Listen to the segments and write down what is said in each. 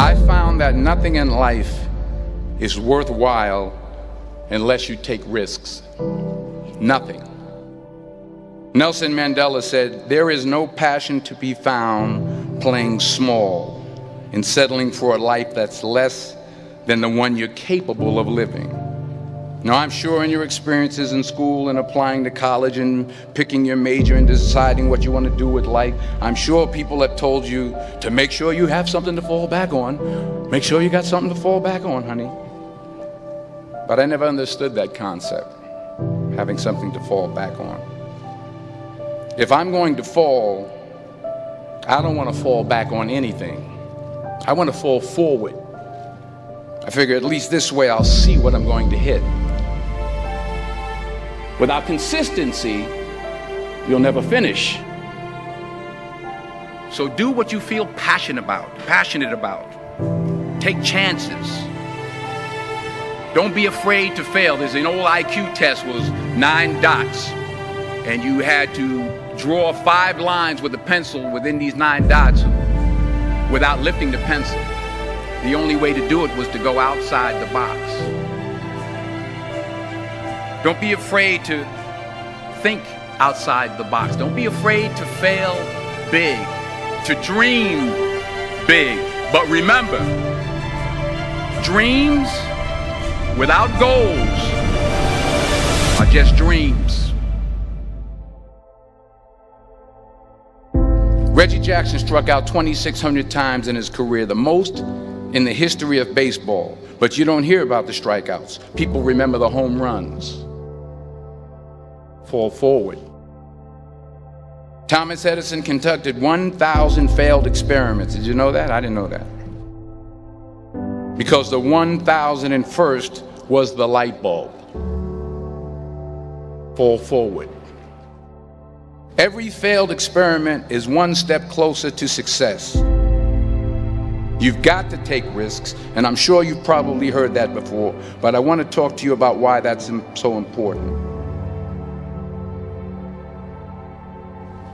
I found that nothing in life is worthwhile unless you take risks. Nothing. Nelson Mandela said, "There is no passion to be found playing small and settling for a life that's less than the one you're capable of living." Now, I'm sure in your experiences in school and applying to college and picking your major and deciding what you want to do with life, I'm sure people have told you to make sure you have something to fall back on. Make sure you got something to fall back on, honey. But I never understood that concept, having something to fall back on. If I'm going to fall, I don't want to fall back on anything. I want to fall forward. I figure at least this way I'll see what I'm going to hit. Without consistency, you'll never finish. So do what you feel passionate about. Take chances. Don't be afraid to fail. There's an old IQ test, was 9 dots, and you had to draw 5 lines with a pencil within these 9 dots without lifting the pencil. The only way to do it was to go outside the box. Don't be afraid to think outside the box. Don't be afraid to fail big, to dream big. But remember, dreams without goals are just dreams. Reggie Jackson struck out 2,600 times in his career, the most in the history of baseball. But you don't hear about the strikeouts. People remember the home runs. Fall forward. Thomas Edison conducted 1,000 failed experiments. Did you know that? I didn't know that. Because the 1,001st was the light bulb. Fall forward. Every failed experiment is one step closer to success. You've got to take risks, and I'm sure you've probably heard that before, but I want to talk to you about why that's so important.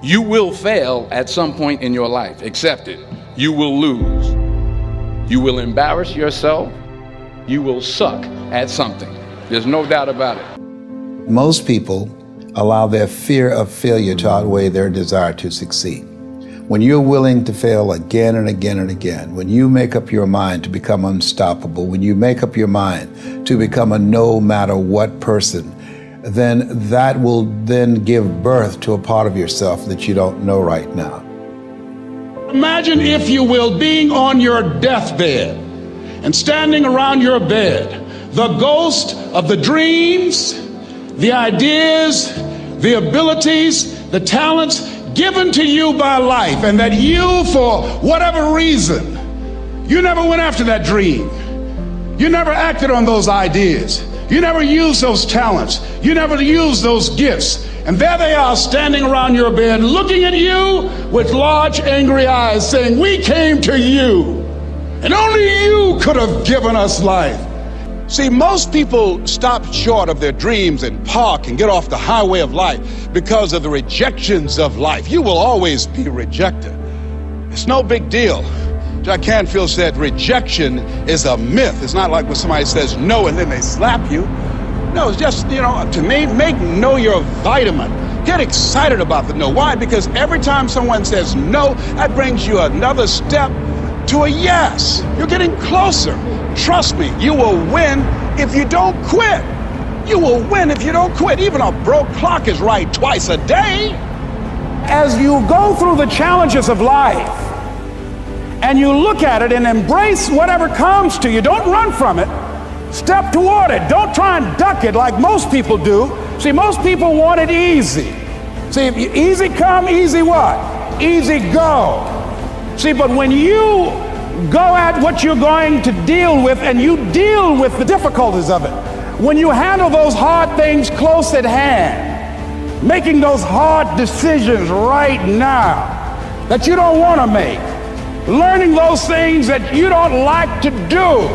You will fail at some point in your life. Accept it. You will lose. You will embarrass yourself. You will suck at something. There's no doubt about it. Most people allow their fear of failure to outweigh their desire to succeed. When you're willing to fail again and again and again, when you make up your mind to become unstoppable, when you make up your mind to become a no matter what person, then that will then give birth to a part of yourself that you don't know right now. Imagine, if you will, being on your deathbed and standing around your bed, the ghost of the dreams, the ideas, the abilities, the talents given to you by life, and that you, for whatever reason, you never went after that dream. You never acted on those ideas. You never used those talents. You never used those gifts. And there they are standing around your bed looking at you with large angry eyes saying, "We came to you, and only you could have given us life." See, most people stop short of their dreams and park and get off the highway of life because of the rejections of life. You will always be rejected. It's no big deal. Jack Canfield said rejection is a myth. It's not like when somebody says no and then they slap you. No, it's just, to me, make no your vitamin. Get excited about the no. Why? Because every time someone says no, that brings you another step to a yes. You're getting closer. Trust me, you will win if you don't quit. You will win if you don't quit. Even a broke clock is right twice a day. As you go through the challenges of life and you look at it and embrace whatever comes to you, don't run from it. Step toward it. Don't try and duck it like most people do. See, most people want it easy. See, easy come, easy what? Easy go. See, but when you go at what you're going to deal with and you deal with the difficulties of it, when you handle those hard things close at hand, making those hard decisions right now that you don't want to make, learning those things that you don't like to do,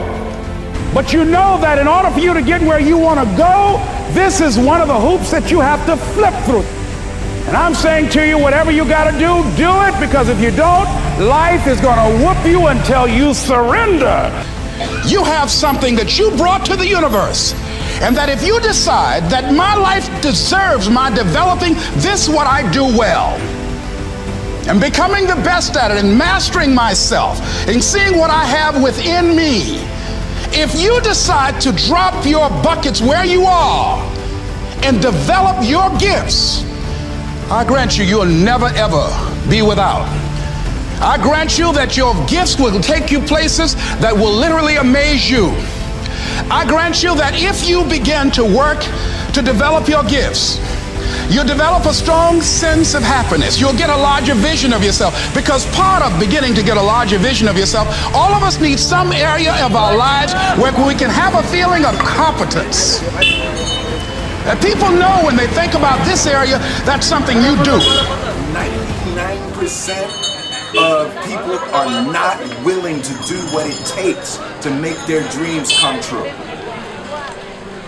but you know that in order for you to get where you want to go, this is one of the hoops that you have to flip through. And I'm saying to you, whatever you got to do it, because if you don't, life is going to whoop you until you surrender. You have something that you brought to the universe, and that if you decide that my life deserves my developing this what I do well, and becoming the best at it, and mastering myself, and seeing what I have within me, if you decide to drop your buckets where you are and develop your gifts, I grant you, you'll never ever be without. I grant you that your gifts will take you places that will literally amaze you. I grant you that if you begin to work to develop your gifts, you'll develop a strong sense of happiness. You'll get a larger vision of yourself, because part of beginning to get a larger vision of yourself, all of us need some area of our lives where we can have a feeling of competence. And people know when they think about this area, that's something you do. 99% of people are not willing to do what it takes to make their dreams come true.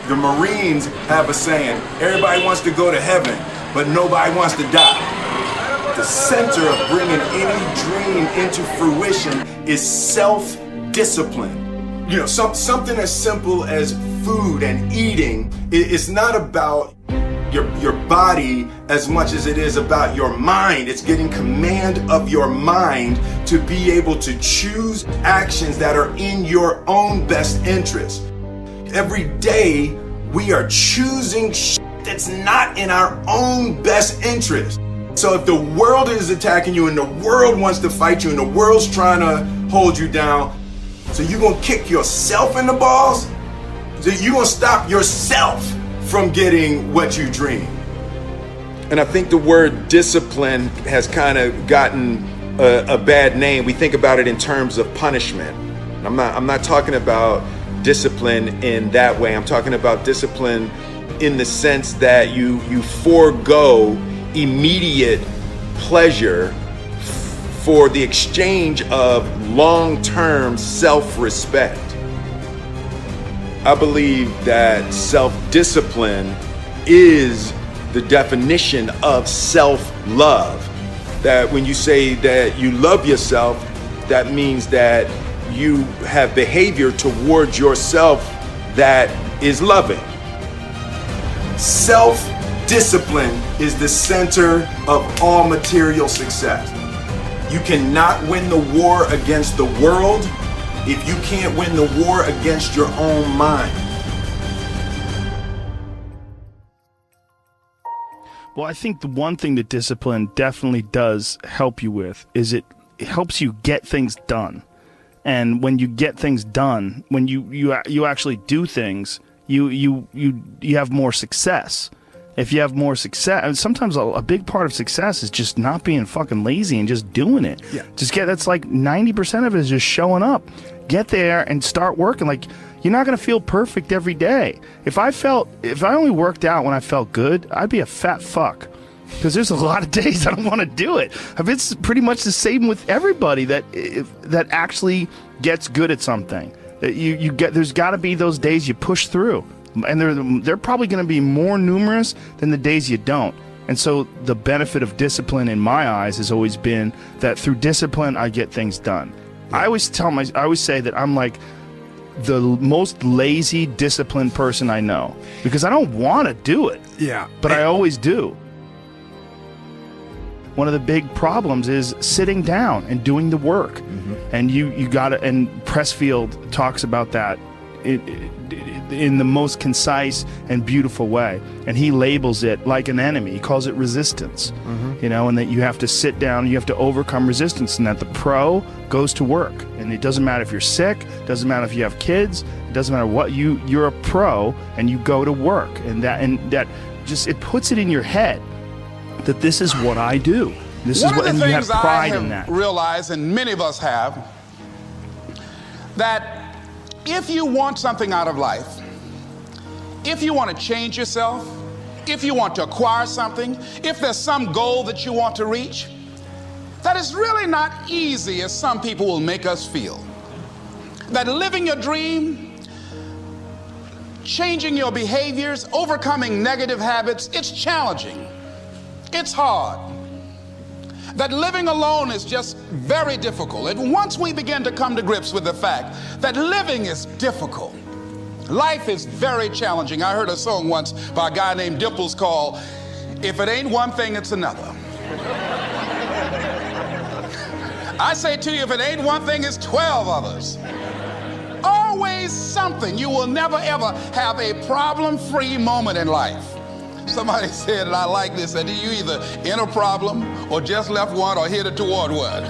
The Marines have a saying, everybody wants to go to heaven, but nobody wants to die. The center of bringing any dream into fruition is self-discipline. You know, something as simple as food and eating. It's not about your body as much as it is about your mind. It's getting command of your mind to be able to choose actions that are in your own best interest. Every day we are choosing shit that's not in our own best interest. So if the world is attacking you and the world wants to fight you and the world's trying to hold you down, so you're gonna kick yourself in the balls? So you're gonna stop yourself from getting what you dream. And I think the word discipline has kind of gotten a bad name. We think about it in terms of punishment. I'm not talking about discipline in that way. I'm talking about discipline in the sense that you forego immediate pleasure for the exchange of long-term self-respect. I believe that self-discipline is the definition of self-love. That when you say that you love yourself, that means that you have behavior towards yourself that is loving. Self-discipline is the center of all material success. You cannot win the war against the world if you can't win the war against your own mind. Well, I think the one thing that discipline definitely does help you with is it helps you get things done. And when you get things done, when you actually do things, you have more success. If you have more success, and sometimes a big part of success is just not being fucking lazy and just doing it. Yeah. That's like 90% of it is just showing up. Get there and start working. Like, you're not going to feel perfect every day. If I only worked out when I felt good, I'd be a fat fuck. Because there's a lot of days I don't want to do it. It's pretty much the same with everybody that actually gets good at something. There's got to be those days you push through. And they're probably going to be more numerous than the days you don't. And so the benefit of discipline in my eyes has always been that through discipline, I get things done. Yeah. I always say that I'm like the most lazy, disciplined person I know, because I don't want to do it. Yeah. But I always do. One of the big problems is sitting down and doing the work. Mm-hmm. And you got to, and Pressfield talks about that in the most concise and beautiful way. And he labels it like an enemy. He calls it resistance. Mm-hmm. And that you have to sit down, you have to overcome resistance, and that the pro goes to work. And it doesn't matter if you're sick, it doesn't matter if you have kids, it doesn't matter what, you're a pro and you go to work. And that just, it puts it in your head that this is what I do. This is what, and you have pride in that. Realize, and many of us have, that if you want something out of life, if you want to change yourself, if you want to acquire something, if there's some goal that you want to reach, that is really not easy as some people will make us feel. That living your dream, changing your behaviors, overcoming negative habits, it's challenging. it's hard, that living alone is just very difficult. And once we begin to come to grips with the fact that living is difficult, life is very challenging. I heard a song once by a guy named Dimples called, "If It Ain't One Thing, It's Another." I say to you, if it ain't one thing, it's 12 others. Always something. You will never ever have a problem-free moment in life. Somebody said, and I like this, that you either in a problem or just left one or headed toward one.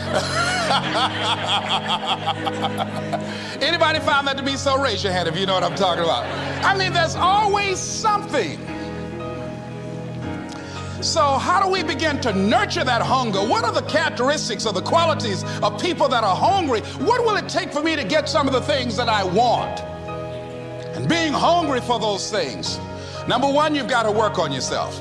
Anybody found that to be so? Raise your hand if you know what I'm talking about. I mean, there's always something. So how do we begin to nurture that hunger? What are the characteristics or the qualities of people that are hungry? What will it take for me to get some of the things that I want? And being hungry for those things, number one, you've got to work on yourself.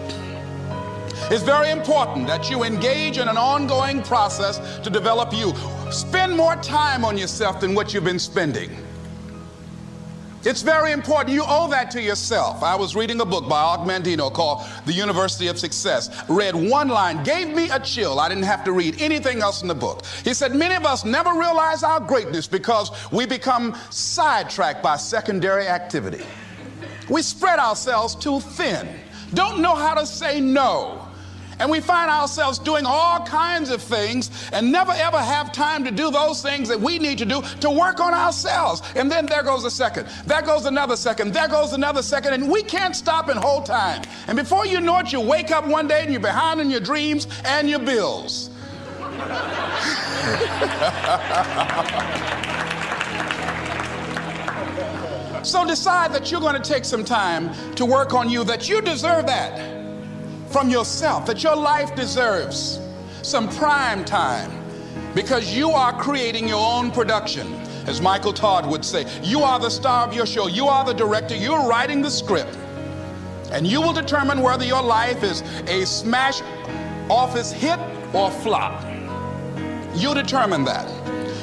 It's very important that you engage in an ongoing process to develop you. Spend more time on yourself than what you've been spending. It's very important. You owe that to yourself. I was reading a book by Og Mandino called The University of Success. Read one line, gave me a chill. I didn't have to read anything else in the book. He said, many of us never realize our greatness because we become sidetracked by secondary activity. We spread ourselves too thin, don't know how to say no. And we find ourselves doing all kinds of things and never ever have time to do those things that we need to do to work on ourselves. And then there goes a second, there goes another second, there goes another second, and we can't stop and hold time. And before you know it, you wake up one day and you're behind on your dreams and your bills. So decide that you're going to take some time to work on you, that you deserve that from yourself, that your life deserves some prime time because you are creating your own production. As Michael Todd would say, you are the star of your show. You are the director. You're writing the script. And you will determine whether your life is a smash office hit or flop. You determine that.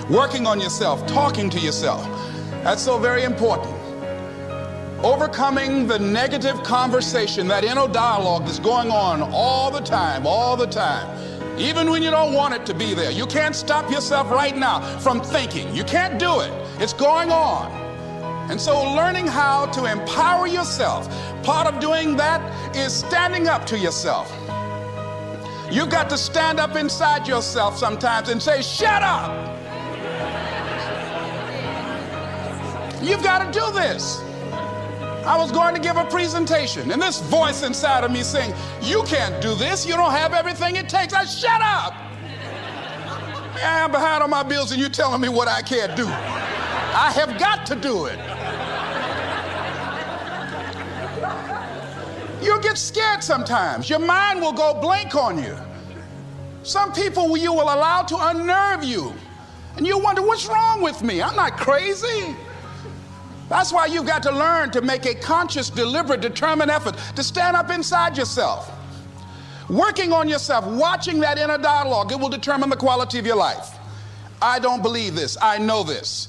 Working on yourself, talking to yourself. That's so very important. Overcoming the negative conversation, that inner dialogue that's going on all the time, even when you don't want it to be there. You can't stop yourself right now from thinking. You can't do it. It's going on. And so learning how to empower yourself, part of doing that is standing up to yourself. You've got to stand up inside yourself sometimes and say, shut up. You've got to do this. I was going to give a presentation, and this voice inside of me saying, you can't do this. You don't have everything it takes. I shut up. I'm behind on my bills, and you're telling me what I can't do. I have got to do it. You'll get scared sometimes. Your mind will go blank on you. Some people you will allow to unnerve you, and you wonder, what's wrong with me? I'm not crazy. That's why you've got to learn to make a conscious, deliberate, determined effort to stand up inside yourself. Working on yourself, watching that inner dialogue, it will determine the quality of your life. I don't believe this. I know this.